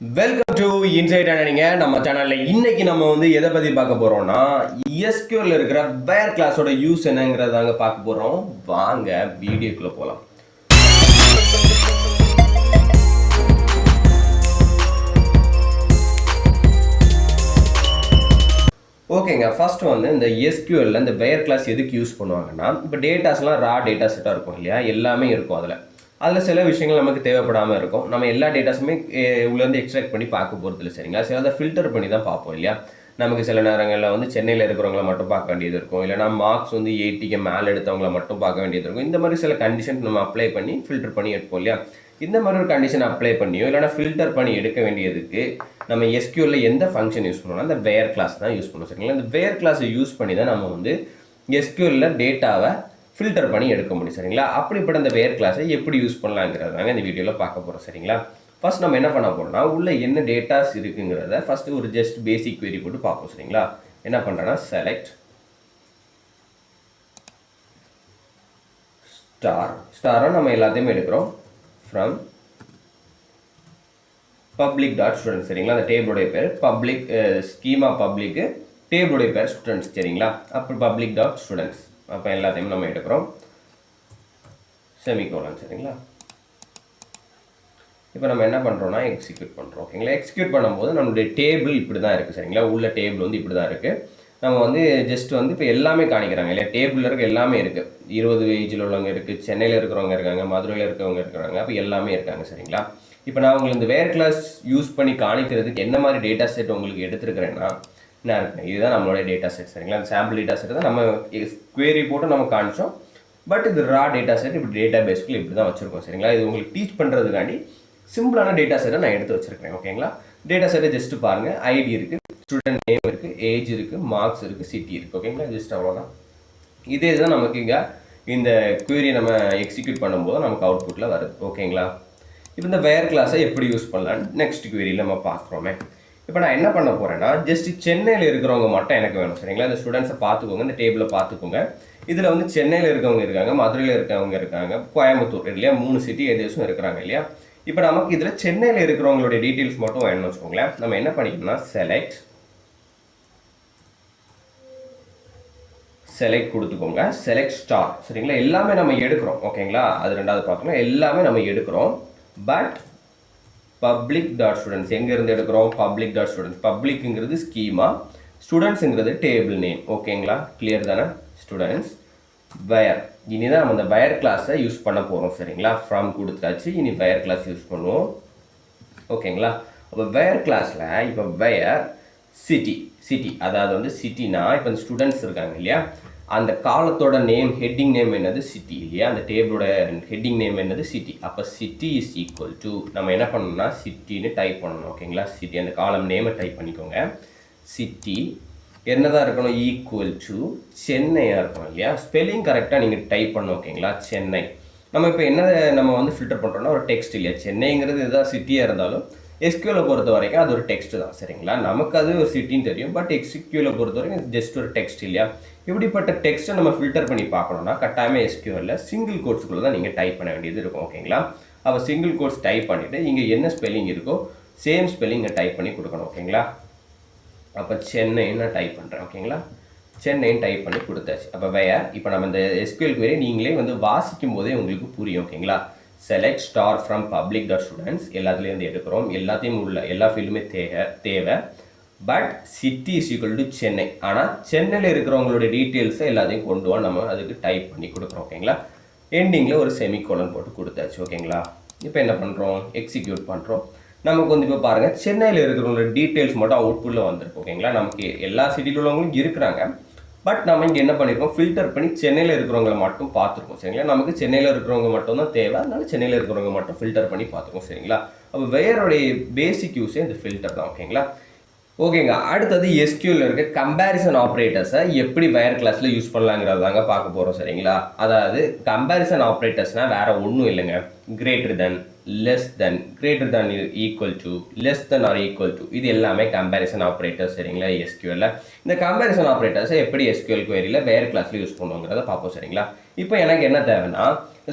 Welcome to inside அனலிங்க. நம்ம சேனலில் இன்னைக்கு நம்ம எதை பற்றி பார்க்க போகிறோம்னா எஸ்கியூஎல் இருக்கிற வேர் கிளாஸோட யூஸ் என்னங்கிறதாங்க பார்க்க போகிறோம். வாங்க வீடியோக்குள்ளே போகலாம். ஓகேங்க, ஃபர்ஸ்ட் இந்த எஸ்கியூஎல்ல இந்த வேர் கிளாஸ் எதுக்கு யூஸ் பண்ணுவாங்கன்னா, இப்போ டேட்டாஸ்லாம் ரா டேட்டா செட்டாக இருக்கும் இல்லையா, எல்லாமே இருக்கும். அதில் சில விஷயங்கள் நமக்கு தேவைப்படாமல் இருக்கும். நம்ம எல்லா டேட்டாஸுமே உள்ளேருந்து எக்ஸ்ட்ராக்ட் பண்ணி பார்க்க போகிறது இல்லை, சரிங்களா? சில அதை ஃபில்டர் பண்ணி தான் பார்ப்போம் இல்லையா. நமக்கு சில நேரங்களில் சென்னையில் இருக்கிறவங்கள மட்டும் பார்க்க வேண்டியது இருக்கும், இல்லைனா மார்க்ஸ் 80க்கு மேலே எடுத்தவங்கள மட்டும் பார்க்க வேண்டியது இருக்கும். இந்த மாதிரி சில கண்டிஷன் நம்ம அப்ளை பண்ணி ஃபில்டர் பண்ணி எடுப்போம் இல்லையா. இந்த மாதிரி ஒரு கண்டிஷன் அப்ளை பண்ணியோ இல்லைனா ஃபில்டர் பண்ணி எடுக்க வேண்டியதுக்கு நம்ம எஸ்கியூஎல்ல எந்த ஃபங்க்ஷன் யூஸ் பண்ணுவோம்னா இந்த வேர் கிளாஸ் தான் யூஸ் பண்ணுவோம், சரிங்களா? இந்த வேர் கிளாஸை யூஸ் பண்ணி தான் நம்ம எஸ்கியூஎல்ல டேட்டாவை ஃபில்டர் பண்ணி எடுக்க முடியும், சரிங்களா? அப்படிப்பட்ட இந்த வேர் கிளாஸை எப்படி யூஸ் பண்ணலாங்கிறதாங்க இந்த வீடியோவில் பார்க்க போகிறோம், சரிங்களா? ஃபர்ஸ்ட் நம்ம என்ன பண்ண போகிறோம்னா, உள்ள என்ன டேட்டாஸ் இருக்குங்கிறத ஃபஸ்ட்டு ஒரு ஜஸ்ட் பேசிக் query போட்டு பார்ப்போம், சரிங்களா? என்ன பண்ணுறேன்னா செலக்ட் ஸ்டாரை நம்ம எல்லாத்தையுமே எடுக்கிறோம் ஃப்ரம் பப்ளிக் டாட் ஸ்டூடெண்ட்ஸ், சரிங்களா? அந்த டேபிளுடைய பேர் பப்ளிக் ஸ்கீமா பப்ளிக்கு, டேபிளுடைய பேர் ஸ்டூடெண்ட்ஸ், சரிங்களா? அப்புறம் பப்ளிக் டாட் ஸ்டூடெண்ட்ஸ், அப்போ எல்லாத்தையும் நம்ம எடுக்கிறோம் செமிகோலன், சரிங்களா? இப்போ நம்ம என்ன பண்ணுறோம்னா எக்ஸிக்யூட் பண்ணுறோம், ஓகேங்களா? எக்ஸிக்யூட் பண்ணும்போது நம்மளுடைய டேபிள் இப்படி தான் இருக்குது, சரிங்களா? உள்ள டேபிள் இப்படி தான் இருக்குது. நம்ம ஜஸ்ட் இப்போ எல்லாமே காணிக்கிறாங்க இல்லையா, டேபிளில் இருக்க எல்லாமே இருக்குது. 20 ஏஜில் உள்ளவங்க இருக்குது, சென்னையில் இருக்கிறவங்க இருக்காங்க, மதுரையில் இருக்கிறவங்க இருக்கிறாங்க, அப்போ எல்லாமே இருக்காங்க, சரிங்களா? இப்போ நான் உங்களுக்கு இந்த வேர் கிளாஸ் யூஸ் பண்ணி காணிக்கிறதுக்கு என்ன மாதிரி டேட்டா செட் உங்களுக்கு எடுத்துருக்கிறேன்னா என்ன இருக்குங்க, இதுதான் நம்மளுடைய டேட்டா செட், சரிங்களா? அந்த சாம்பிள் டேட்டா செட் தான் நம்ம query போட்டு நம்ம காணிச்சோம். பட் இது ரா டேட்டா செட் இப்படி டேட்டா பேஸ்க்குள்ள இப்படி தான் வச்சுருக்கோம், சரிங்களா? இது உங்களுக்கு டீச் பண்ணுறதுக்காண்டி சிம்பிளான டேட்டா செட்டை நான் எடுத்து வச்சுருக்கேன், ஓகேங்களா? டேட்டா செட்டை ஜஸ்ட் பாருங்கள். ஐடி இருக்குது, ஸ்டூடெண்ட் நேம் இருக்குது, ஏஜ் இருக்குது, மார்க்ஸ் இருக்குது, சிட்டி இருக்குது, ஓகேங்களா? ஜஸ்ட் அவ்வளோதான். இதே தான் நமக்கு இங்கே இந்த query நம்ம எக்ஸிக்யூட் பண்ணும்போது நமக்கு அவுட்புட்டில் வருது, ஓகேங்களா? இப்போ இந்த வேர் கிளாஸை எப்படி யூஸ் பண்ணலான்னு நெக்ஸ்ட் queryயில் நம்ம பார்க்குறோமே. இப்போ நான் என்ன பண்ண போகிறேன்னா, ஜஸ்ட் சென்னையில் இருக்கிறவங்க மட்டும் எனக்கு வேணும், சரிங்களா? இந்த ஸ்டூடெண்ட்ஸை பார்த்துக்கோங்க, இந்த டேபிளில் பார்த்துக்கோங்க. இதில் சென்னையில் இருக்கவங்க இருக்காங்க, மதுரையில் இருக்கவங்க இருக்காங்க, கோயம்புத்தூர் இல்லையா, 3 சிட்டி எதேசும் இருக்கிறாங்க இல்லையா. இப்போ நமக்கு இதில் சென்னையில் இருக்கிறவங்களுடைய டீட்டெயில்ஸ் மட்டும் வேணும்னு வச்சுக்கோங்களேன். நம்ம என்ன பண்ணிக்கணும்னா செலக்ட் கொடுத்துக்கோங்க, செலக்ட் ஸ்டார், சரிங்களா? எல்லாமே நம்ம எடுக்கிறோம், ஓகேங்களா? அது ரெண்டாவது பார்க்கணும். எல்லாமே நம்ம எடுக்கிறோம். பட் பப்ளிக் டாட் ஸ்டூடெண்ட்ஸ் எங்கேருந்து எடுக்கிறோம்? Public dot students. பப்ளிக்குங்கிறது ஸ்கீமா, ஸ்டூடெண்ட்ஸுங்கிறது டேபிள் நேம், ஓகேங்களா? கிளியர் தானே? Students where. இனிதான் நம்ம இந்த வயர் கிளாஸை யூஸ் பண்ண போகிறோம், சரிங்களா? ஃப்ரம் கொடுத்தாச்சு, இனி வயர் கிளாஸ் யூஸ் பண்ணுவோம், ஓகேங்களா? அப்போ வயர் கிளாஸில் இப்போ வயர் சிட்டி அதாவது சிட்டினா இப்போ இந்த ஸ்டூடெண்ட்ஸ் இருக்காங்க இல்லையா, அந்த காலத்தோட நேம் ஹெட்டிங் நேம் என்னது சிட்டி இல்லையா, அந்த டேபிளோட ஹெட்டிங் நேம் என்னது சிட்டி. அப்போ சிட்டி இஸ் ஈக்குவல் டு நம்ம என்ன பண்ணணும்னா சிட்டின்னு டைப் பண்ணணும், ஓகேங்களா? சிட்டி அந்த காலம் நேமை டைப் பண்ணிக்கோங்க. சிட்டி என்னதான் இருக்கணும்? ஈக்குவல் டு சென்னையாக இருக்கணும் இல்லையா. ஸ்பெல்லிங் கரெக்டாக நீங்கள் டைப் பண்ணணும், ஓகேங்களா? சென்னை. நம்ம இப்போ என்ன நம்ம ஃபில்டர் பண்ணுறோன்னா ஒரு டெக்ஸ்ட் இல்லையா. சென்னைங்கிறது இதுதான் சிட்டியாக இருந்தாலும் எஸ்கியூஎல்லை பொறுத்த வரைக்கும் அது ஒரு டெக்ஸ்ட் தான், சரிங்களா? நமக்கு அது ஒரு சிட்டின்னு தெரியும், பட் எஸ்கியூஎல்லை பொறுத்த வரைக்கும் ஜஸ்ட் ஒரு டெக்ஸ்ட் இல்லையா. இப்படிப்பட்ட டெக்ஸ்ட்டை நம்ம ஃபில்டர் பண்ணி பார்க்கணும்னா கட்டாயமாக எஸ்கியூஎல்ல சிங்கிள் கோட்ஸ்குள்ளே தான் நீங்கள் டைப் பண்ண வேண்டியது இருக்கும், ஓகேங்களா? அப்போ சிங்கிள் கோட்ஸ் டைப் பண்ணிவிட்டு இங்கே என்ன ஸ்பெல்லிங் இருக்கோ சேம் ஸ்பெல்லிங்கை டைப் பண்ணி கொடுக்கணும், ஓகேங்களா? அப்போ சென்னைன்னு நான் டைப் பண்ணுறேன், ஓகேங்களா? சென்னைன்னு டைப் பண்ணி கொடுத்தாச்சு. அப்போ வேர் இப்போ நம்ம இந்த எஸ்கியூஎல் query நீங்களே வாசிக்கும் போதே உங்களுக்கு புரியும், ஓகேங்களா? Select star from public dot students எல்லாத்துலேருந்து எடுக்கிறோம், எல்லாத்தையும் உள்ள எல்லா ஃபீல்டுமே தேவை. But city is equal to Chennai. ஆனால் சென்னையில் இருக்கிறவங்களுடைய டீட்டெயில்ஸை எல்லாத்தையும் கொண்டு வா நம்ம அதுக்கு டைப் பண்ணி கொடுக்குறோம், ஓகேங்களா? எண்டிங்கில் ஒரு செமிகோலன் போட்டு கொடுத்தாச்சு, ஓகேங்களா? இப்போ என்ன பண்ணுறோம்? எக்ஸிக்யூட் பண்ணுறோம். நமக்கு இப்போ பாருங்கள், சென்னையில் இருக்கிறவங்களோட டீட்டெயில்ஸ் மட்டும் அவுட்புட்டில் வந்திருக்கு, ஓகேங்களா? நமக்கு எல்லா சிட்டியில் உள்ளவங்களும் இருக்கிறாங்க. பட் நம்ம இங்கே என்ன பண்ணியிருக்கோம்? ஃபில்டர் பண்ணி சென்னையில் இருக்கிறவங்கள மட்டும் பார்த்துருக்கோம், சரிங்களா? நமக்கு சென்னையில் இருக்கிறவங்க மட்டும் தான் தேவை, அதனால சென்னையில் இருக்கிறவங்க மட்டும் ஃபில்டர் பண்ணி பார்த்துருக்கோம், சரிங்களா? அப்போ வேரோடைய பேசிக் யூஸே இந்த ஃபில்டர் தான், ஓகேங்களா? ஓகேங்க, அடுத்தது எஸ்கியூஎல்ல இருக்க கம்பேரிசன் ஆப்ரேட்டர்ஸை எப்படி வயர் கிளாஸில் யூஸ் பண்ணலாங்கிறது தாங்க பார்க்க போகிறோம், சரிங்களா? அதாவது கம்பேரிசன் ஆப்ரேட்டர்ஸ்னால் வேறு ஒன்றும் இல்லைங்க. Greater than, less than, greater than equal to, less than or equal to, இது எல்லாமே கம்பேரிசன் ஆப்ரேட்டர்ஸ், சரிங்களா? எஸ்கியூஎல்ல இந்த கம்பேரிசன் ஆப்ரேட்டர்ஸை எப்படி எஸ்கியூஎல் queryல வேர் கிளாஸில் யூஸ் பண்ணுவோங்கிறத பார்ப்போம், சரிங்களா? இப்போ எனக்கு என்ன தேவைன்னா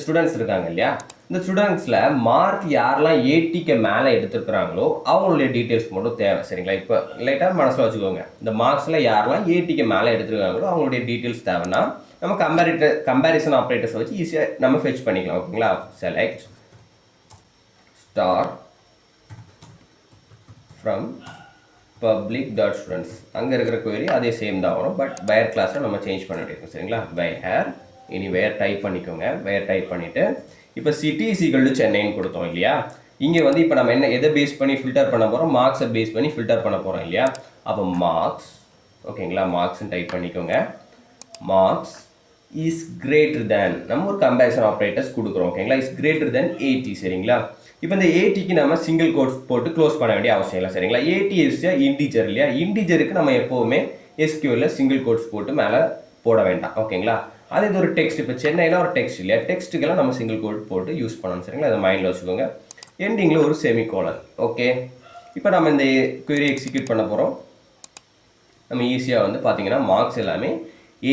ஸ்டூடெண்ட்ஸ் இருக்காங்க இல்லையா, இந்த ஸ்டூடெண்ட்ஸில் மார்க் யாரெல்லாம் 80க்கு மேலே எடுத்துருக்குறாங்களோ அவங்களுடைய டீட்டெயில்ஸ் மட்டும் தேவை. சரிங்களா? இப்போ லைட்டாக மனசில் வச்சுக்கோங்க. இந்த மார்க்ஸில் யாரெல்லாம் 80க்கு மேலே எடுத்துருக்காங்களோ அவங்களுடைய டீட்டெயில்ஸ் தேவைன்னா நம்ம கம்பேரிசன் ஆப்ரேட்டர்ஸை வச்சு ஈஸியாக நம்ம ஃபெச் பண்ணிக்கலாம். ஓகேங்களா? Select star from public dot students. அங்கே இருக்கிற query அதே சேம் தான் வரும். பட் வேர் கிளாஸை நம்ம சேஞ்ச் பண்ண வேண்டியிருக்கும். சரிங்களா? வேர் இனி வேர் டைப் பண்ணிக்கோங்க. வேர் டைப் பண்ணிவிட்டு இப்போ சிட்டி இஸ் ஈக்குவல் டு சென்னைன்னு கொடுத்தோம் இல்லையா? இங்கே வந்து இப்போ நம்ம என்ன எதை பேஸ் பண்ணி ஃபில்டர் பண்ண போகிறோம்? மார்க்ஸை பேஸ் பண்ணி ஃபில்டர் பண்ண போகிறோம் இல்லையா? அப்போ மார்க்ஸ், ஓகேங்களா, மார்க்ஸ்ன்னு டைப் பண்ணிக்கோங்க. மார்க்ஸ் இஸ் கிரேட்டர் தேன், நம்ம ஒரு கம்பேரிசன் ஆப்ரேட்டர்ஸ் கொடுக்குறோம். ஓகேங்களா? Is greater than 80. சரிங்களா? இப்போ இந்த 80க்கு நம்ம சிங்கிள் கோட்ஸ் போட்டு க்ளோஸ் பண்ண வேண்டிய அவசியம் இல்லை. சரிங்களா? 80 இஸ் இன்டிஜர் இல்லையா? இன்டிஜருக்கு நம்ம எப்போவுமே எஸ்கியூவில் சிங்கிள் கோட்ஸ் போட்டு மேலே போட வேண்டாம். ஓகேங்களா? அது இது ஒரு டெக்ஸ்ட். இப்போ சென்னையில் ஒரு டெக்ஸ்ட் இல்லையா? டெக்ஸ்ட்டுக்கெல்லாம் நம்ம சிங்கிள் கோட் போட்டு யூஸ் பண்ணணும். சரிங்களா? அதை மைண்டில் வச்சுக்கோங்க. எண்டிங்கில் ஒரு செமிகோலன். ஓகே, இப்போ நம்ம இந்த query எக்ஸிக்யூட் பண்ண போகிறோம். நம்ம ஈஸியாக வந்து பார்த்தீங்கன்னா மார்க்ஸ் எல்லாமே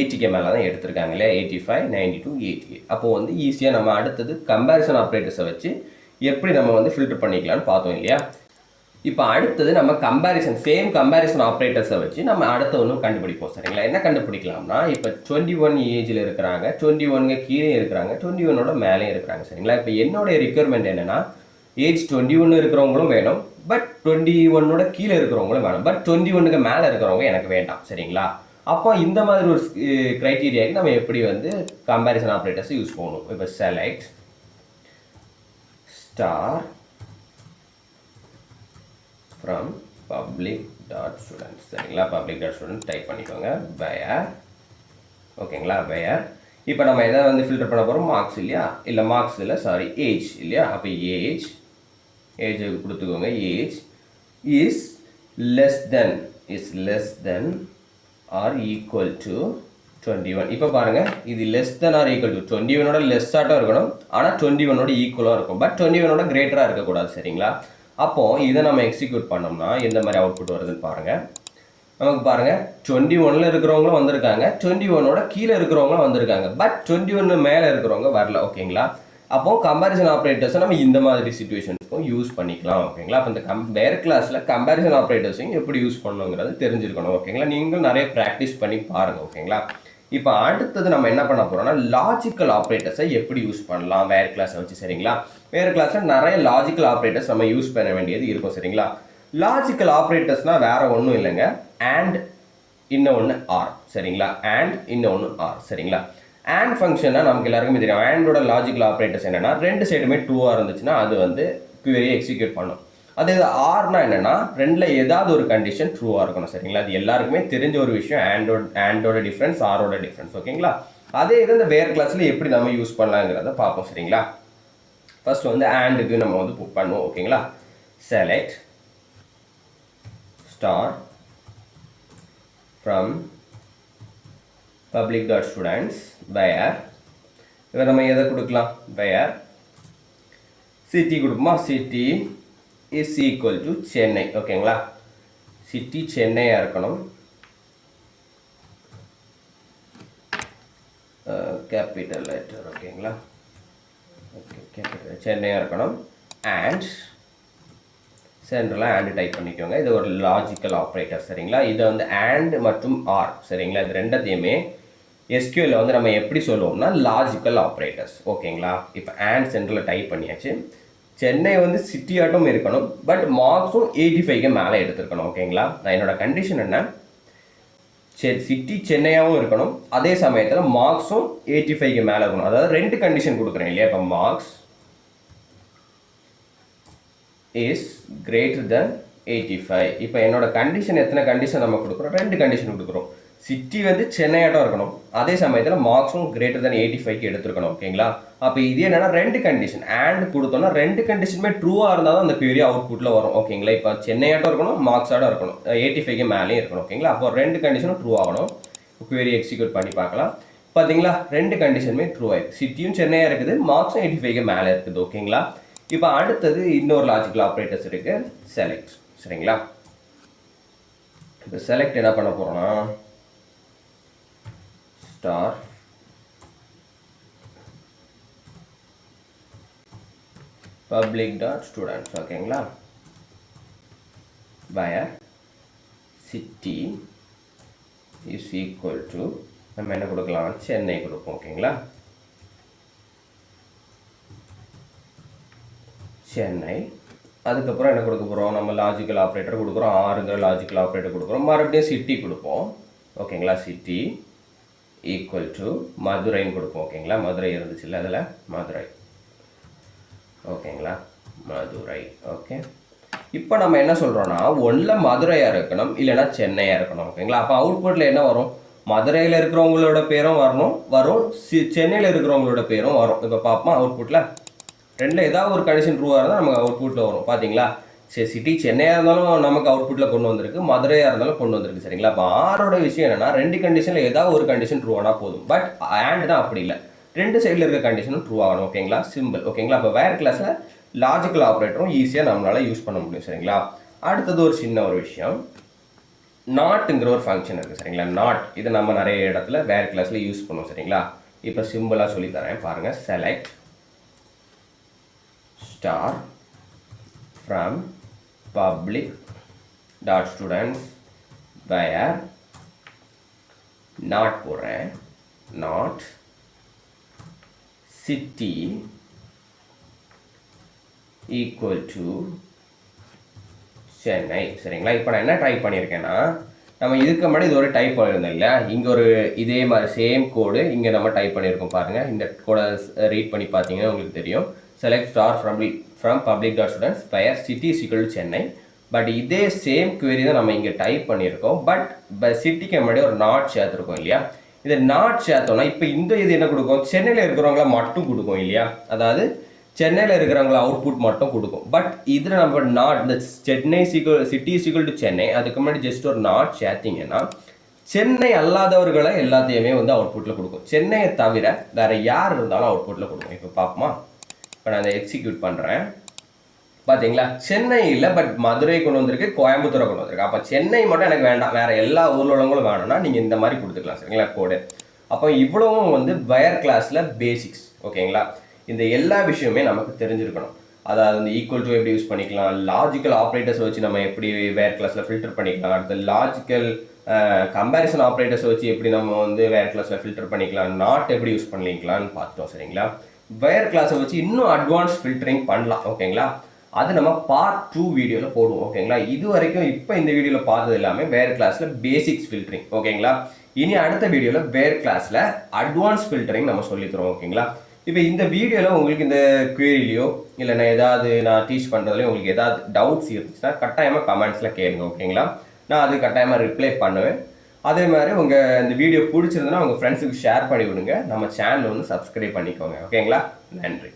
80க்கு மேலே தான் எடுத்திருக்காங்க இல்லையா? 85, 92, 88. அப்போது வந்து ஈஸியாக நம்ம அடுத்தது கம்பேரிசன் ஆப்ரேட்டர்ஸை வச்சு எப்படி நம்ம வந்து ஃபில்டர் பண்ணிக்கலாம்னு பார்த்தோம் இல்லையா? இப்போ அடுத்தது நம்ம சேம் கம்பேரிசன் ஆப்ரேட்டர்ஸை வச்சு நம்ம அடுத்த ஒன்றும் கண்டுபிடிப்போம். சரிங்களா? என்ன கண்டுபிடிக்கலாம்னா, இப்போ 21 ஏஜில் இருக்கிறாங்க, 21க்கு கீழே இருக்கிறாங்க, 21ஓட மேலே இருக்கிறாங்க. சரிங்களா? இப்போ என்னோடைய ரிக்யர்மெண்ட் என்னென்னா, ஏஜ் 21 இருக்கிறவங்களும் வேணும், பட் 21ஓட கீழே இருக்கிறவங்களும் வேணும், பட் 21க்கு மேலே இருக்கிறவங்க எனக்கு வேண்டாம். சரிங்களா? அப்போ இந்த மாதிரி ஒரு க்ரைட்டீரியாவுக்கு நம்ம எப்படி வந்து கம்பேரிசன் ஆப்ரேட்டர்ஸ் யூஸ் பண்ணணும்? இப்போ select star from public dot students. சரிங்களா? public dot students டைப் பண்ணிக்கோங்க. where, ஓகேங்களா? where இப்போ நம்ம எதை வந்து ஃபில்டர் பண்ண போகிறோம்? மார்க்ஸ் இல்லையா? இல்லை மார்க்ஸ் இல்லை, சாரி, ஏஜ் இல்லையா? அப்போ ஏஜ் கொடுத்துக்கோங்க. Age is less than or equal to 21. இப்போ பாருங்கள், இது less than or equal to 21ஓட லெஸ்ஸாட்டம் இருக்கணும், ஆனால் 21ஓட ஈக்குவலாக இருக்கும், பட் 21ஓட கிரேட்டராக இருக்கக்கூடாது. சரிங்களா? அப்போது இதை நம்ம எக்ஸிக்யூட் பண்ணோம்னா எந்த மாதிரி அவுட்புட் வருதுன்னு பாருங்கள். நமக்கு பாருங்கள், 21ல் இருக்கிறவங்களும் வந்திருக்காங்க, 21ஓட கீழே இருக்கிறவங்களும் வந்திருக்காங்க, பட் 21 மேலே இருக்கிறவங்க வரல. ஓகேங்களா? அப்போது கம்பேரிசன் ஆப்ரேட்டர்ஸை நம்ம இந்த மாதிரி சிச்சுவேஷன்ஸ்க்கும் யூஸ் பண்ணிக்கலாம். ஓகேங்களா? அப்போ இந்த வேறு கிளாஸில் கம்பேரிசன் ஆப்ரேட்டர்ஸையும் எப்படி யூஸ் பண்ணணுங்கிறது தெரிஞ்சிருக்கணும். ஓகேங்களா? நீங்கள் நிறைய ப்ராக்டிஸ் பண்ணி பாருங்கள். ஓகேங்களா? இப்போ அடுத்தது நம்ம என்ன பண்ண போகிறோம்னா, லாஜிக்கல் ஆப்ரேட்டர்ஸை எப்படி யூஸ் பண்ணலாம் வேறு கிளாஸை வச்சு. சரிங்களா? வேறு கிளாஸில் நிறைய லாஜிக்கல் ஆப்ரேட்டர்ஸ் நம்ம யூஸ் பண்ண வேண்டியது இருக்கும். சரிங்களா? லாஜிக்கல் ஆப்ரேட்டர்ஸ்னால் வேறு ஒன்றும் இல்லைங்க, அண்ட் இன்னொன்று ஆர். சரிங்களா? அண்ட் இன்னொன்று ஆர். சரிங்களா? அண்ட் ஃபங்க்ஷன்னா நமக்கு எல்லாருக்குமே தெரியும். அண்டோட லாஜிக்கல் ஆப்ரேட்டர்ஸ் என்னென்னா, ரெண்டு சைடுமே ட்ரூவாக இருந்துச்சுன்னா அது வந்து query எக்ஸிக்யூட் பண்ணும். அதே ஆர்னா என்னென்னா, ரெண்டில் ஏதாவது ஒரு கண்டிஷன் ட்ரூவாக இருக்கணும். சரிங்களா? அது எல்லாருக்குமே தெரிஞ்ச ஒரு விஷயம். ஆண்டோட டிஃப்ரென்ஸ், ஆரோட டிஃப்ரென்ஸ். ஓகேங்களா? அதே இது இந்த வேறு கிளாஸில் எப்படி நம்ம யூஸ் பண்ணலாங்கிறத பார்ப்போம். சரிங்களா? ஃபர்ஸ்ட் வந்து ஆண்டுக்கு நம்ம வந்து புக் பண்ணுவோம். ஓகேங்களா? Select star from public dot students where. இப்போ நம்ம எதை கொடுக்கலாம்? வேர் சிட்டி கொடுப்போமா? City is equal to Chennai. ஓகேங்களா? சிட்டி சென்னையாக இருக்கணும். Capital letter. ஓகேங்களா? ஓகே, கேபிட்டல் சென்னையாக இருக்கணும். அண்ட் சென்ட்ரலாக அண்ட் டைப் பண்ணிக்கோங்க. இது ஒரு லாஜிக்கல் ஆப்ரேட்டர். சரிங்களா? இதை வந்து அண்ட் மற்றும் ஆர். சரிங்களா? இது ரெண்டத்தையுமே எஸ்கியூஎல்ல வந்து நம்ம எப்படி சொல்லுவோம்னா லாஜிக்கல் ஆப்ரேட்டர்ஸ். ஓகேங்களா? இப்போ அண்ட் சென்ட்ரலில் டைப் பண்ணியாச்சு. சென்னை வந்து சிட்டி ஆட்டும் இருக்கணும், பட் மார்க்ஸும் 85க்கு மேலே எடுத்துருக்கணும். ஓகேங்களா? நான் என்னோட கண்டிஷன் என்ன, சிட்டி சென்னையாகவும் இருக்கணும், அதே சமயத்தில் மார்க்ஸும் 85க்கு மேலே இருக்கணும். அதாவது ரெண்டு கண்டிஷன் கொடுக்குறேன் இல்லையா? இப்போ மார்க்ஸ் இஸ் கிரேட்டர் தென் 85. இப்போ என்னோட கண்டிஷன் எத்தனை கண்டிஷன் நம்ம கொடுக்குறோம்? ரெண்டு கண்டிஷன் கொடுக்குறோம். சிட்டி வந்து சென்னையாட்டம் இருக்கணும், அதே சமயத்தில் மார்க்ஸும் கிரேட்டர் தென் 85க்கு எடுத்துருக்கணும். ஓகேங்களா? அப்போ இது என்னென்னா ரெண்டு கண்டிஷன் அண்ட் கொடுத்தோம்னா ரெண்டு கண்டிஷனுமே ட்ரூவாக இருந்தால் தான் அந்த query அவுட்புட்டில் வரும். ஓகேங்களா? இப்போ சென்னையாட்டம் இருக்கணும், மார்க்ஸாட்டம் இருக்கணும், 85க்கு மேலேயும் இருக்கணும். ஓகேங்களா? அப்போ ரெண்டு கண்டிஷனும் ட்ரூ ஆகணும். query எக்ஸிக்யூட் பண்ணி பார்க்கலாம். பார்த்தீங்களா? ரெண்டு கண்டிஷனுமே ட்ரூ ஆயிருக்கு. சிட்டியும் சென்னையாக இருக்குது, மார்க்ஸும் 85க்கு மேலே இருக்குது. ஓகேங்களா? இப்போ அடுத்தது இன்னொரு லாஜிக்கல் ஆப்ரேட்டர்ஸ் இருக்குது, செலக்ட். சரிங்களா? இப்போ செலக்ட் என்ன பண்ண போகிறோன்னா, ஸ்டார் public dot students ஓகேங்களா where city is equal to நம்ம என்ன கொடுக்கலாம் சென்னை கொடுப்போம் ஓகேங்களா சென்னை அதுக்கப்புறம் என்ன கொடுக்க போகிறோம் நம்ம லாஜிக்கல் ஆப்ரேட்டர் கொடுக்குறோம் ஆறுங்கிற லாஜிக்கல் ஆப்ரேட்டர் கொடுக்குறோம் மறுபடியும் சிட்டி கொடுப்போம் ஓகேங்களா சிட்டி ஈக்குவல் டு மதுரைன்னு கொடுப்போம் ஓகேங்களா மதுரை இருந்துச்சுல்ல அதில் மதுரை ஓகேங்களா மதுரை ஓகே இப்போ நம்ம என்ன சொல்கிறோன்னா ஒன்றில் மதுரையாக இருக்கணும் இல்லைன்னா சென்னையாக இருக்கணும் ஓகேங்களா அப்போ அவுட்புட்டில் என்ன வரும் மதுரையில் இருக்கிறவங்களோட பேரும் வரும் சென்னையில் இருக்கிறவங்களோட பேரும் வரும் இப்போ பார்ப்போம் அவுட்புட்டில் ரெண்டில் ஏதாவது ஒரு கண்டிஷன் ட்ரூவாக இருந்தால் நமக்கு அவுட்புட்டில் வரும் பார்த்தீங்களா சரி சிட்டி சென்னையாக இருந்தாலும் நமக்கு அவுட்புட்டில் கொண்டு வந்திருக்கு மதுரையாக இருந்தாலும் கொண்டு வந்திருக்கு சரிங்களா அப்போ ஆரோட விஷயம் என்னென்னா ரெண்டு கண்டிஷனில் ஏதாவது ஒரு கண்டிஷன் ட்ரூ ஆனால் போதும் பட் ஆண்ட் தான் அப்படி இல்லை ரெண்டு சைடில் இருக்க கண்டிஷனும் ட்ரூ ஆகணும் ஓகேங்களா சிம்பிள் ஓகேங்களா அப்போ வேறு கிளாஸில் லாஜிக்கல் ஆப்ரேட்டரும் ஈஸியாக நம்மளால் யூஸ் பண்ண முடியும் சரிங்களா அடுத்தது ஒரு சின்ன ஒரு விஷயம் நாட்டுங்கிற ஒரு ஃபங்க்ஷன் இருக்குது சரிங்களா நாட் இது நம்ம நிறைய இடத்துல வேறு கிளாஸில் யூஸ் பண்ணுவோம் சரிங்களா இப்போ சிம்பிளாக சொல்லித்தரேன் பாருங்கள் select star from public dot students where not போடுறேன் not city equal to Chennai சரிங்களா இப்போ நான் என்ன டைப் பண்ணியிருக்கேன்னா நம்ம இதுக்கு முன்னாடி இது ஒரு டைப் பண்ணியிருந்தோம் இல்லையா இங்கே ஒரு இதே மாதிரி சேம் கோடு இங்கே நம்ம டைப் பண்ணியிருக்கோம் பாருங்கள் இந்த கோடை ரீட் பண்ணி பார்த்தீங்கன்னா உங்களுக்கு தெரியும் select star from public dot students where city is equal to Chennai but இதே சேம் query தான் நம்ம இங்கே டைப் பண்ணியிருக்கோம் பட் சிட்டிக்கு முன்னாடி ஒரு நாட் சேர்த்துருக்கோம் இல்லையா இதை நாட் சேர்த்தோம்னா இப்போ இந்த இது என்ன கொடுக்கும் சென்னையில் இருக்கிறவங்கள மட்டும் கொடுக்கும் இல்லையா அதாவது சென்னையில் இருக்கிறவங்கள அவுட்புட் மட்டும் கொடுக்கும் பட் இதில் நம்ம நாட் இந்த Chennai city sequel to Chennai அதுக்கு முன்னாடி ஜஸ்ட் ஒரு நாட் சேர்த்திங்கன்னா சென்னை அல்லாதவர்களை எல்லாத்தையுமே வந்து அவுட்புட்டில் கொடுக்கும் சென்னையை தவிர வேறு யார் இருந்தாலும் அவுட்புட்டில் கொடுக்கும் இப்போ பார்ப்போமா இப்போ நான் அதை எக்ஸிக்யூட் பண்ணுறேன் பார்த்தீங்களா சென்னை இல்லை பட் மதுரை கொண்டு வந்திருக்கு கோயம்புத்தூரை கொண்டு வந்திருக்கு அப்போ சென்னை மட்டும் எனக்கு வேண்டாம் வேறு எல்லா ஊரில் உள்ளவங்களும் வேணும்னா நீங்கள் இந்த மாதிரி கொடுத்துக்கலாம் சரிங்களா கோடு அப்போ இவ்வளவும் வந்து வயர் கிளாஸில் பேசிக்ஸ் ஓகேங்களா இந்த எல்லா விஷயமே நமக்கு தெரிஞ்சிருக்கணும் அதாவது இந்த ஈக்குவல் டு எப்படி யூஸ் பண்ணிக்கலாம் லாஜிக்கல் ஆப்ரேட்டர்ஸ் வச்சு நம்ம எப்படி வேர் கிளாஸில் ஃபில்டர் பண்ணிக்கலாம் அடுத்து லாஜிக்கல் கம்பேரிசன் ஆப்ரேட்டர்ஸ் வச்சு எப்படி நம்ம வந்து வேர் கிளாஸில் ஃபில்டர் பண்ணிக்கலாம் நாட் எப்படி யூஸ் பண்ணிக்கலாம்னு பார்த்துட்டோம் சரிங்களா வயர் கிளாஸை வச்சு இன்னும் அட்வான்ஸ் ஃபில்டரிங் பண்ணலாம் ஓகேங்களா அது நம்ம பார்ட் 2 வீடியோவில் போடுவோம் ஓகேங்களா இது வரைக்கும் இப்போ இந்த வீடியோவில் பார்த்தது எல்லாமே வேர் கிளாஸில் பேசிக்ஸ் ஃபில்டரிங் ஓகேங்களா இனி அடுத்த வீடியோவில் வேர் கிளாஸில் அட்வான்ஸ் ஃபில்டரிங் நம்ம சொல்லித்தரோம் ஓகேங்களா இப்போ இந்த வீடியோவில் உங்களுக்கு இந்த குவரிலையோ இல்லைன்னா ஏதாவது நான் டீச் பண்ணுறதுலையோ உங்களுக்கு ஏதாவது டவுட்ஸ் இருந்துச்சுன்னா கட்டாயமாக கமெண்ட்ஸில் கேளுங்க ஓகேங்களா நான் அது கட்டாயமாக ரிப்ளை பண்ணுவேன் அதே மாதிரி உங்கள் இந்த வீடியோ பிடிச்சிருந்ததுன்னா உங்கள் ஃப்ரெண்ட்ஸுக்கு ஷேர் பண்ணி விடுங்க நம்ம சேனலை வந்து சப்ஸ்கிரைப் பண்ணிக்கோங்க ஓகேங்களா நன்றி